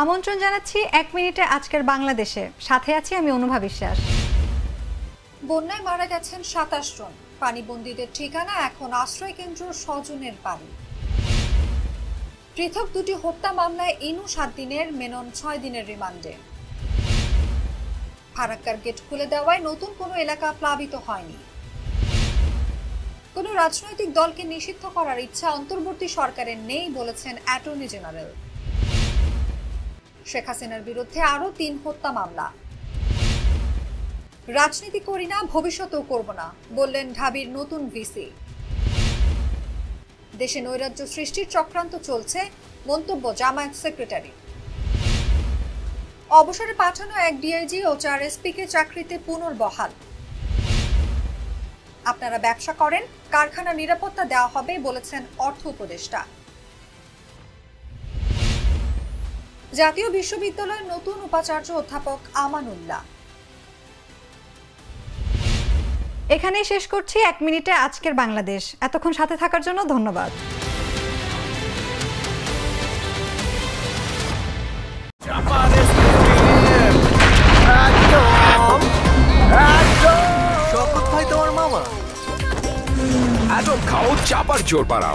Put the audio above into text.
আমন্ত্রণ জানাচ্ছি 1 মিনিটে আজকের বাংলাদেশে। সাথে আছি আমি অনুভা বিশ্বাস। বন্যায় মারা গেছেন 27 জন। পানিবন্দীদের ঠিকানা এখন আশ্রয় কেন্দ্র স্বজনের বাড়ি। পৃথক দুটি হত্যা মামলায় ইনু 7 দিনের, মেনন 6 দিনের রিমান্ডে। ফারাক্কার গেট খুলে দেওয়ায় নতুন কোনো এলাকা প্লাবিত হয়নি। কোনো রাজনৈতিক দলকে নিষিদ্ধ করার ইচ্ছা অন্তর্বর্তী সরকারের নেই বলেছেন অ্যাটর্নি জেনারেল। শেখ হাসিনার বিরুদ্ধে আরো 3 হত্যা মামলা। রাজনীতি করি না, ভবিষ্যতেও করব না বললেন ঢাবির নতুন ভিসি। দেশে নৈরাজ্য সৃষ্টির চক্রান্ত চলছে, মন্তব্য জামায়াত সেক্রেটারি। অবসরে পাঠানো এক ডিআইজি ও 4 এসপিকে চাকরিতে পুনর্বহাল। আপনারা ব্যবসা করেন, কারখানা নিরাপত্তা দেওয়া হবে বলেছেন অর্থ উপদেষ্টা। জাতীয় বিশ্ববিদ্যালয়ের নতুন উপাচার্য অধ্যাপক আমানুল্লাহ। এখানেই শেষ করছি 1 মিনিটে আজকের বাংলাদেশ। এতক্ষণ সাথে থাকার জন্য ধন্যবাদ। শপথ ভাই তোমার মামা। এত খাও চাপার জোর পাড়াও।